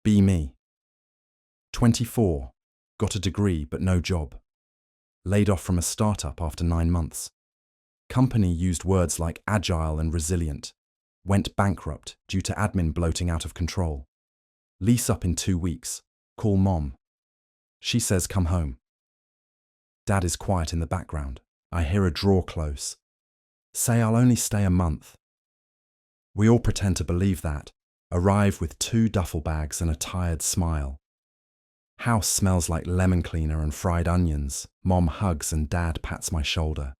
Be me. 24. Got a degree but no job. Laid off from a startup after 9 months. Company used words like agile and resilient. Went bankrupt due to admin bloating out of control. Lease up in 2 weeks. Call mom. She says come home. Dad is quiet in the background. I hear a drawer close. Say I'll only stay a month. We all pretend to believe that. Arrive with 2 duffel bags and a tired smile. House smells like lemon cleaner and fried onions. Mom hugs and Dad pats my shoulder.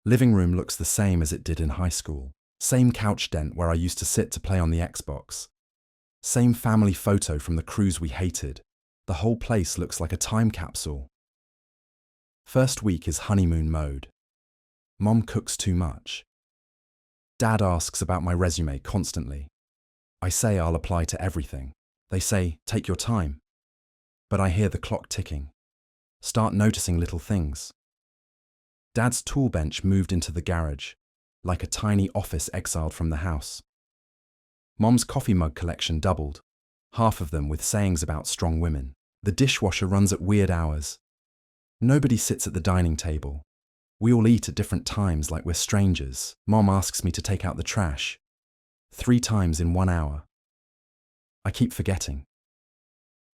Living room looks the same as it did in high school. Same couch dent where I used to sit to play on the Xbox. Same family photo from the cruise we hated. The whole place looks like a time capsule. First week is honeymoon mode. Mom cooks too much. Dad asks about my resume constantly. I say I'll apply to everything. They say, take your time. But I hear the clock ticking. Start noticing little things. Dad's tool bench moved into the garage, like a tiny office exiled from the house. Mom's coffee mug collection doubled, half of them with sayings about strong women. The dishwasher runs at weird hours. Nobody sits at the dining table. We all eat at different times like we're strangers. Mom asks me to take out the trash. 3 times in 1 hour. I keep forgetting.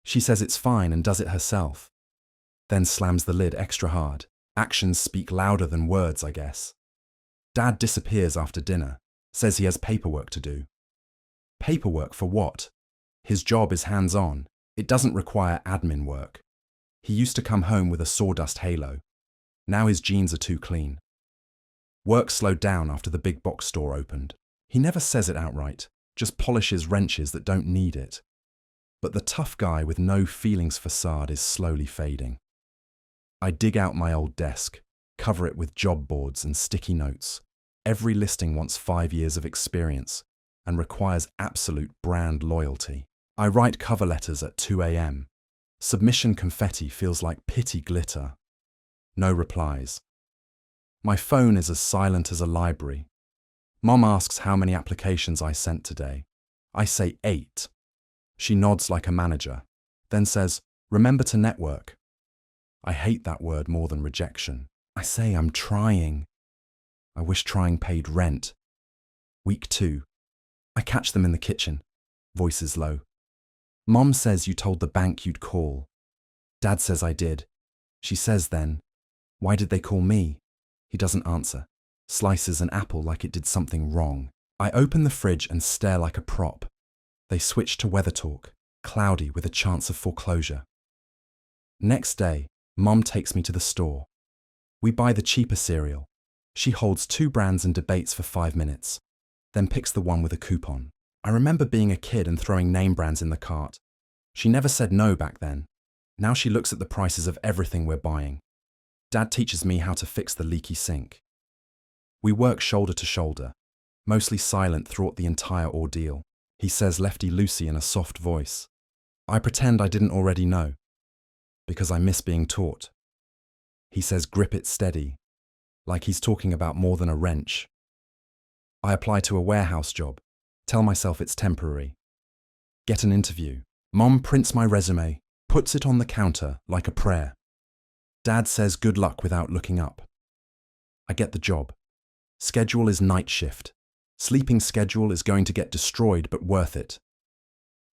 She says it's fine and does it herself. Then slams the lid extra hard. Actions speak louder than words, I guess. Dad disappears after dinner, says he has paperwork to do. Paperwork for what? His job is hands-on. It doesn't require admin work. He used to come home with a sawdust halo. Now his jeans are too clean. Work slowed down after the big box store opened. He never says it outright, just polishes wrenches that don't need it. But the tough guy with no feelings facade is slowly fading. I dig out my old desk, cover it with job boards and sticky notes. Every listing wants 5 years of experience and requires absolute brand loyalty. I write cover letters at 2 a.m. Submission confetti feels like pity glitter. No replies. My phone is as silent as a library. Mom asks how many applications I sent today. I say 8. She nods like a manager, then says, remember to network. I hate that word more than rejection. I say I'm trying. I wish trying paid rent. Week 2. I catch them in the kitchen. Voices low. Mom says you told the bank you'd call. Dad says I did. She says then, why did they call me? He doesn't answer. Slices an apple like it did something wrong. I open the fridge and stare like a prop. They switch to weather talk, cloudy with a chance of foreclosure. Next day, Mom takes me to the store. We buy the cheaper cereal. She holds 2 brands and debates for 5 minutes, then picks the one with a coupon. I remember being a kid and throwing name brands in the cart. She never said no back then. Now she looks at the prices of everything we're buying. Dad teaches me how to fix the leaky sink. We work shoulder to shoulder, mostly silent throughout the entire ordeal. He says lefty-loosey in a soft voice. I pretend I didn't already know, because I miss being taught. He says grip it steady, like he's talking about more than a wrench. I apply to a warehouse job, tell myself it's temporary. Get an interview. Mom prints my resume, puts it on the counter like a prayer. Dad says good luck without looking up. I get the job. Schedule is night shift. Sleeping schedule is going to get destroyed but worth it.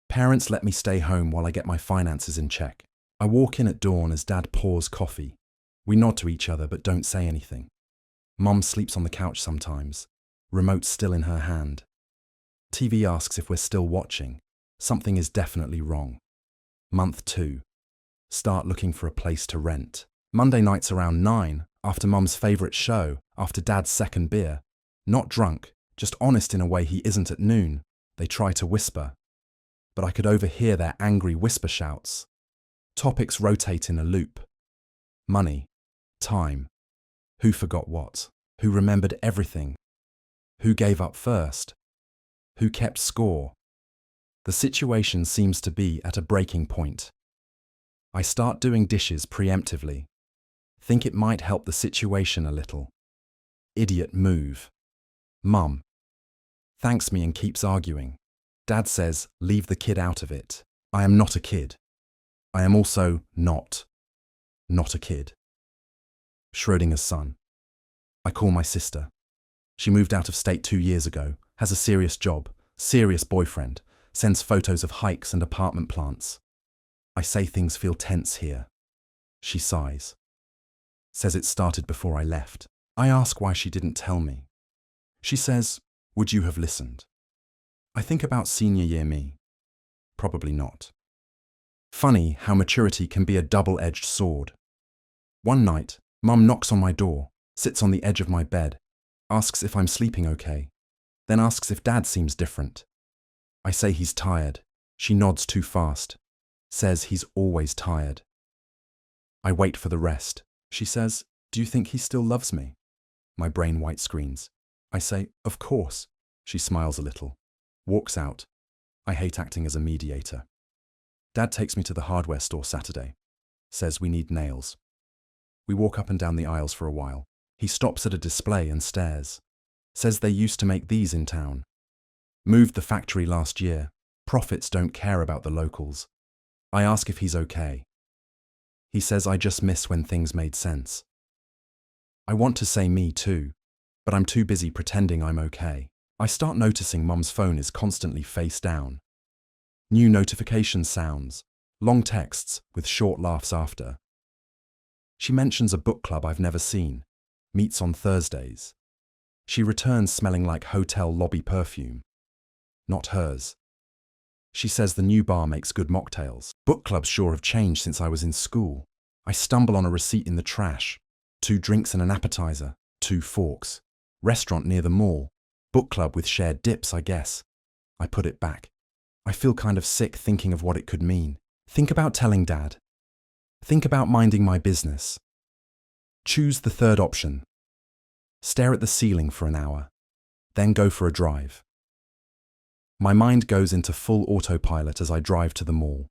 Parents let me stay home while I get my finances in check. I walk in at dawn as Dad pours coffee. We nod to each other but don't say anything. Mom sleeps on the couch sometimes, remote still in her hand. TV asks if we're still watching. Something is definitely wrong. Month 2. Start looking for a place to rent. Monday nights around 9, after Mom's favourite show, after Dad's second beer. Not drunk, just honest in a way he isn't at noon. They try to whisper. But I could overhear their angry whisper shouts. Topics rotate in a loop. Money. Time. Who forgot what? Who remembered everything? Who gave up first? Who kept score? The situation seems to be at a breaking point. I start doing dishes preemptively. Think it might help the situation a little. Idiot move. Mum thanks me and keeps arguing. Dad says, leave the kid out of it. I am not a kid. I am also not a kid. Schrodinger's son. I call my sister. She moved out of state 2 years ago, has a serious job, serious boyfriend, sends photos of hikes and apartment plants. I say things feel tense here. She sighs. Says it started before I left. I ask why she didn't tell me. She says, would you have listened? I think about senior year me. Probably not. Funny how maturity can be a double-edged sword. One night, Mum knocks on my door, sits on the edge of my bed, asks if I'm sleeping okay, then asks if Dad seems different. I say he's tired. She nods too fast, says he's always tired. I wait for the rest. She says, do you think he still loves me? My brain white screens. I say, of course. She smiles a little, walks out. I hate acting as a mediator. Dad takes me to the hardware store Saturday, says we need nails. We walk up and down the aisles for a while. He stops at a display and stares. Says they used to make these in town. Moved the factory last year. Profits don't care about the locals. I ask if he's okay. He says I just miss when things made sense. I want to say me too, but I'm too busy pretending I'm okay. I start noticing Mum's phone is constantly face down. New notification sounds, long texts with short laughs after. She mentions a book club I've never seen, meets on Thursdays. She returns smelling like hotel lobby perfume. Not hers. She says the new bar makes good mocktails. Book clubs sure have changed since I was in school. I stumble on a receipt in the trash. 2 drinks and an appetizer, 2 forks. Restaurant near the mall. Book club with shared dips, I guess. I put it back. I feel kind of sick thinking of what it could mean. Think about telling Dad. Think about minding my business. Choose the third option. Stare at the ceiling for an hour. Then go for a drive. My mind goes into full autopilot as I drive to the mall.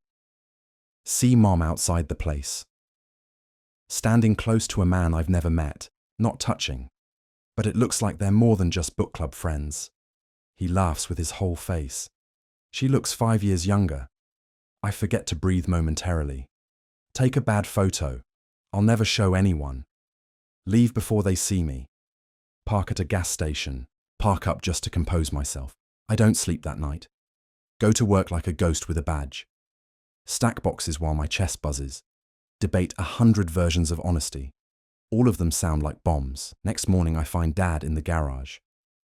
See Mom outside the place. Standing close to a man I've never met, not touching. But it looks like they're more than just book club friends. He laughs with his whole face. She looks 5 years younger. I forget to breathe momentarily. Take a bad photo. I'll never show anyone. Leave before they see me. Park at a gas station. Park up just to compose myself. I don't sleep that night. Go to work like a ghost with a badge. Stack boxes while my chest buzzes. Debate 100 versions of honesty. All of them sound like bombs. Next morning I find Dad in the garage,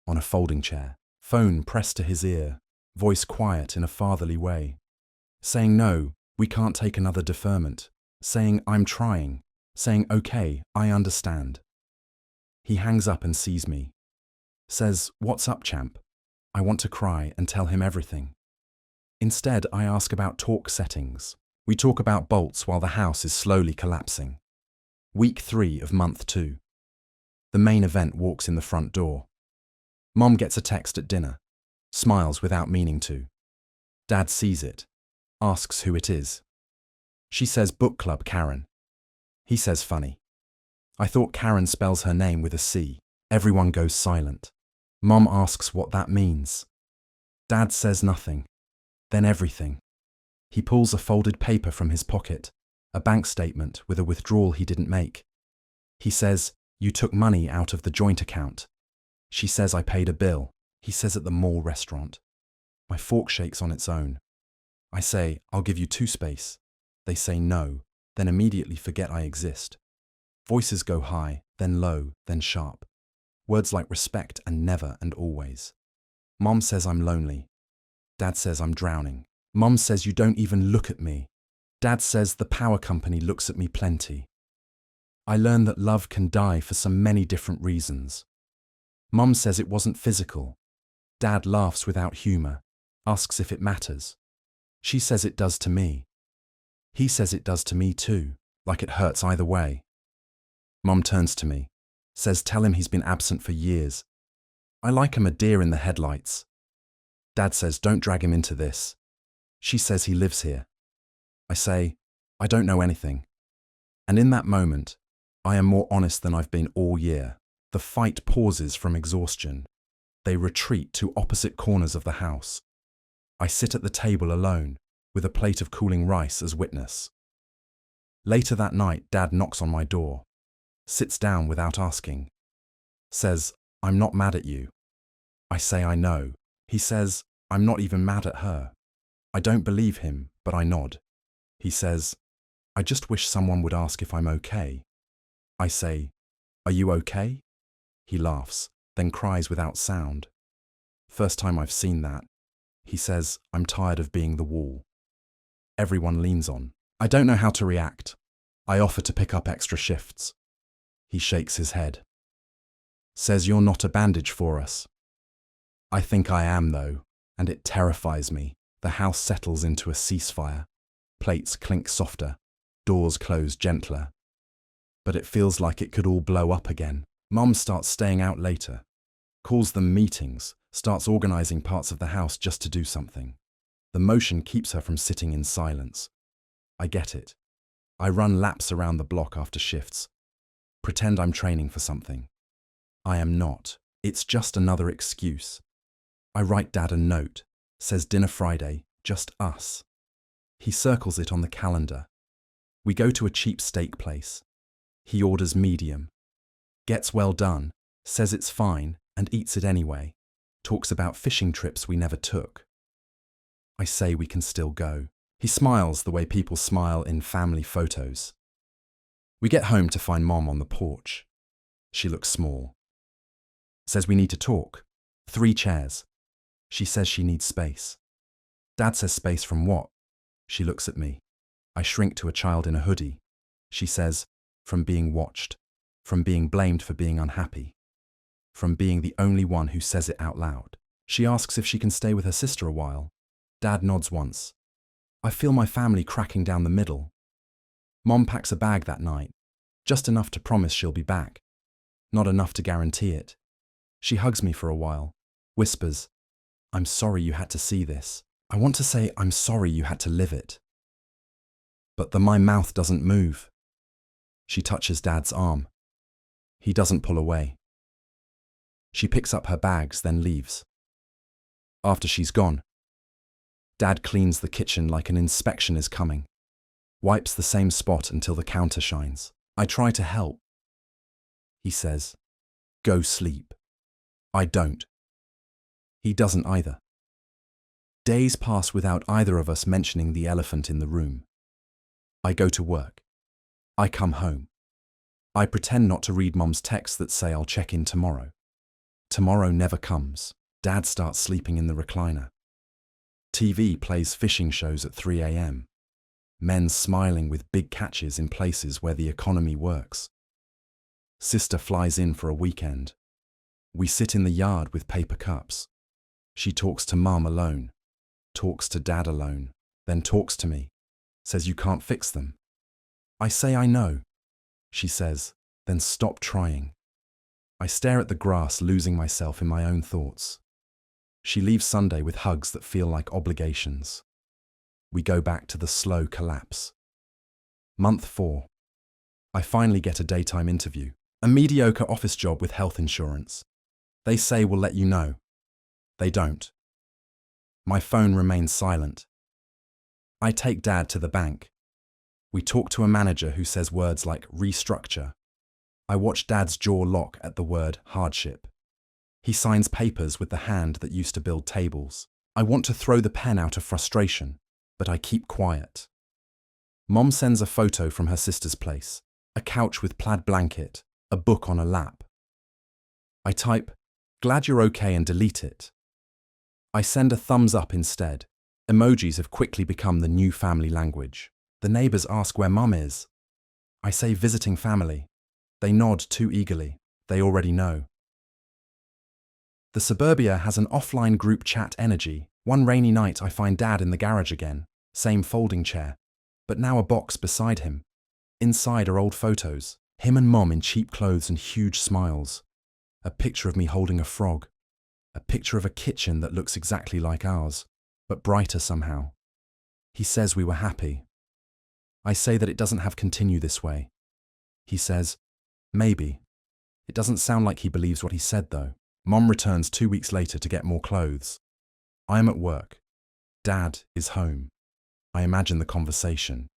on a folding chair, phone pressed to his ear, voice quiet in a fatherly way. Saying no, we can't take another deferment. Saying I'm trying. Saying okay, I understand. He hangs up and sees me. Says, what's up, champ? I want to cry and tell him everything. Instead, I ask about torque settings. We talk about bolts while the house is slowly collapsing. Week 3 of month 2. The main event walks in the front door. Mom gets a text at dinner, smiles without meaning to. Dad sees it, asks who it is. She says book club Karen. He says funny. I thought Karen spells her name with a C. Everyone goes silent. Mom asks what that means. Dad says nothing, then everything. He pulls a folded paper from his pocket, a bank statement with a withdrawal he didn't make. He says, you took money out of the joint account. She says I paid a bill. He says at the mall restaurant. My fork shakes on its own. I say, I'll give you 2 space. They say no, then immediately forget I exist. Voices go high, then low, then sharp. Words like respect and never and always. Mom says I'm lonely. Dad says I'm drowning. Mom says you don't even look at me. Dad says the power company looks at me plenty. I learn that love can die for so many different reasons. Mom says it wasn't physical. Dad laughs without humor, asks if it matters. She says it does to me. He says it does to me too, like it hurts either way. Mom turns to me, says tell him he's been absent for years. I like him a deer in the headlights. Dad says don't drag him into this. She says he lives here. I say, I don't know anything. And in that moment, I am more honest than I've been all year. The fight pauses from exhaustion. They retreat to opposite corners of the house. I sit at the table alone, with a plate of cooling rice as witness. Later that night, Dad knocks on my door, sits down without asking, says, "I'm not mad at you." I say I know. He says, "I'm not even mad at her." I don't believe him, but I nod. He says, "I just wish someone would ask if I'm okay." I say, "Are you okay?" He laughs, then cries without sound. First time I've seen that. He says, "I'm tired of being the wall." Everyone leans on. I don't know how to react. I offer to pick up extra shifts. He shakes his head. Says, "You're not a bandage for us." I think I am, though, and it terrifies me. The house settles into a ceasefire. Plates clink softer, doors close gentler. But it feels like it could all blow up again. Mum starts staying out later, calls them meetings, starts organising parts of the house just to do something. The motion keeps her from sitting in silence. I get it. I run laps around the block after shifts. Pretend I'm training for something. I am not. It's just another excuse. I write Dad a note, says dinner Friday, just us. He circles it on the calendar. We go to a cheap steak place. He orders medium. Gets well done, says it's fine, and eats it anyway. Talks about fishing trips we never took. I say we can still go. He smiles the way people smile in family photos. We get home to find Mom on the porch. She looks small. Says we need to talk. 3 chairs. She says she needs space. Dad says space from what? She looks at me. I shrink to a child in a hoodie. She says, from being watched, from being blamed for being unhappy, from being the only one who says it out loud. She asks if she can stay with her sister a while. Dad nods once. I feel my family cracking down the middle. Mom packs a bag that night, just enough to promise she'll be back, not enough to guarantee it. She hugs me for a while, whispers, "I'm sorry you had to see this." I want to say I'm sorry you had to live it. But my mouth doesn't move. She touches Dad's arm. He doesn't pull away. She picks up her bags, then leaves. After she's gone, Dad cleans the kitchen like an inspection is coming. Wipes the same spot until the counter shines. I try to help. He says, "Go sleep." I don't. He doesn't either. Days pass without either of us mentioning the elephant in the room. I go to work. I come home. I pretend not to read Mom's texts that say I'll check in tomorrow. Tomorrow never comes. Dad starts sleeping in the recliner. TV plays fishing shows at 3 a.m. Men smiling with big catches in places where the economy works. Sister flies in for a weekend. We sit in the yard with paper cups. She talks to Mum alone, talks to Dad alone, then talks to me, says you can't fix them. I say I know. She says, then stop trying. I stare at the grass, losing myself in my own thoughts. She leaves Sunday with hugs that feel like obligations. We go back to the slow collapse. Month 4. I finally get a daytime interview, a mediocre office job with health insurance. They say we'll let you know. They don't. My phone remains silent. I take Dad to the bank. We talk to a manager who says words like restructure. I watch Dad's jaw lock at the word hardship. He signs papers with the hand that used to build tables. I want to throw the pen out of frustration, but I keep quiet. Mom sends a photo from her sister's place, a couch with plaid blanket, a book on a lap. I type, "Glad you're okay," and delete it. I send a thumbs up instead. Emojis have quickly become the new family language. The neighbours ask where Mum is. I say visiting family. They nod too eagerly. They already know. The suburbia has an offline group chat energy. One rainy night I find Dad in the garage again. Same folding chair, but now a box beside him. Inside are old photos. Him and Mom in cheap clothes and huge smiles. A picture of me holding a frog. A picture of a kitchen that looks exactly like ours, but brighter somehow. He says we were happy. I say that it doesn't have to continue this way. He says, maybe. It doesn't sound like he believes what he said, though. Mom returns 2 weeks later to get more clothes. I am at work. Dad is home. I imagine the conversation.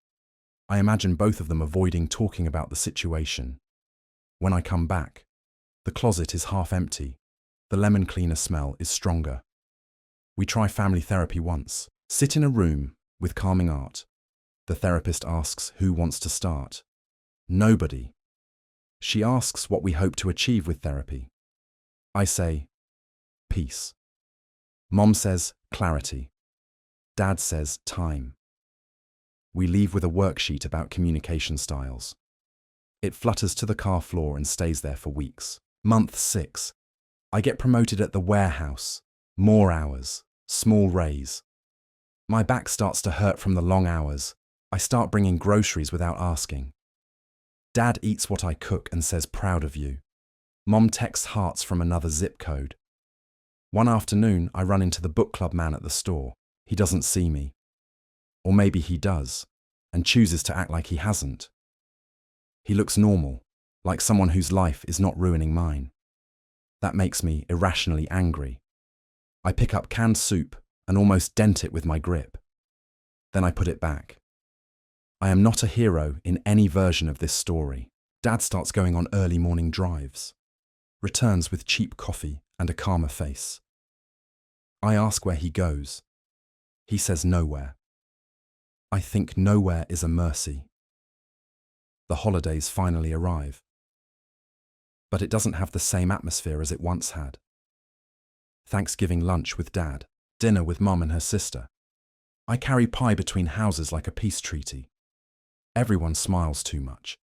I imagine both of them avoiding talking about the situation. When I come back, the closet is half empty. The lemon cleaner smell is stronger. We try family therapy once. Sit in a room with calming art. The therapist asks who wants to start. Nobody. She asks what we hope to achieve with therapy. I say, peace. Mom says, clarity. Dad says, time. We leave with a worksheet about communication styles. It flutters to the car floor and stays there for weeks. Month 6. I get promoted at the warehouse. More hours. Small raise. My back starts to hurt from the long hours. I start bringing groceries without asking. Dad eats what I cook and says proud of you. Mom texts hearts from another zip code. One afternoon, I run into the book club man at the store. He doesn't see me. Or maybe he does, and chooses to act like he hasn't. He looks normal, like someone whose life is not ruining mine. That makes me irrationally angry. I pick up canned soup and almost dent it with my grip. Then I put it back. I am not a hero in any version of this story. Dad starts going on early morning drives. Returns with cheap coffee and a calmer face. I ask where he goes. He says nowhere. I think nowhere is a mercy. The holidays finally arrive. But it doesn't have the same atmosphere as it once had. Thanksgiving lunch with Dad, dinner with Mum and her sister. I carry pie between houses like a peace treaty. Everyone smiles too much.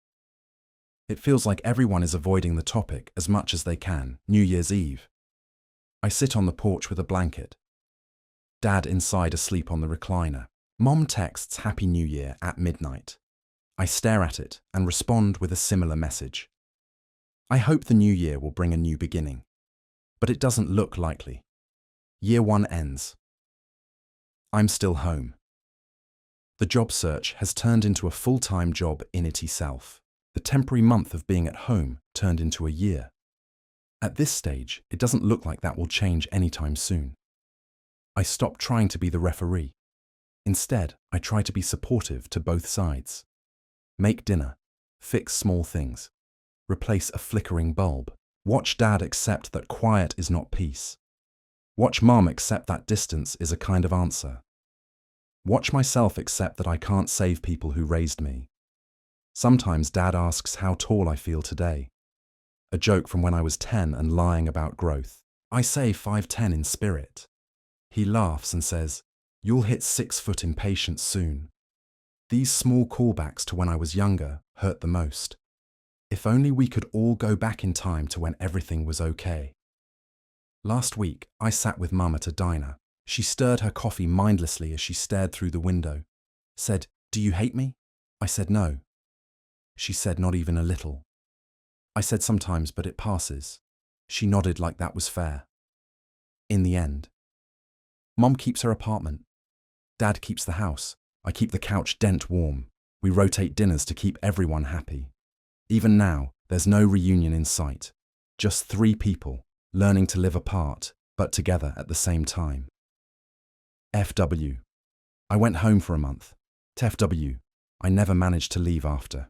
It feels like everyone is avoiding the topic as much as they can. New Year's Eve. I sit on the porch with a blanket. Dad inside asleep on the recliner. Mom texts Happy New Year at midnight. I stare at it and respond with a similar message. I hope the new year will bring a new beginning. But it doesn't look likely. Year 1 ends. I'm still home. The job search has turned into a full-time job in it itself. The temporary month of being at home turned into a year. At this stage, it doesn't look like that will change anytime soon. I stop trying to be the referee. Instead, I try to be supportive to both sides. Make dinner. Fix small things. Replace a flickering bulb. Watch Dad accept that quiet is not peace. Watch Mom accept that distance is a kind of answer. Watch myself accept that I can't save people who raised me. Sometimes Dad asks how tall I feel today. A joke from when I was 10 and lying about growth. I say 5'10" in spirit. He laughs and says, "You'll hit 6 foot in patience soon." These small callbacks to when I was younger hurt the most. If only we could all go back in time to when everything was okay. Last week, I sat with Mum at a diner. She stirred her coffee mindlessly as she stared through the window. Said, "Do you hate me?" I said no. She said, "Not even a little." I said, "Sometimes, but it passes." She nodded like that was fair. In the end. Mom keeps her apartment. Dad keeps the house. I keep the couch dent warm. We rotate dinners to keep everyone happy. Even now, there's no reunion in sight. Just 3 people, learning to live apart, but together at the same time. FW. I went home for a month. TFW. I never managed to leave after.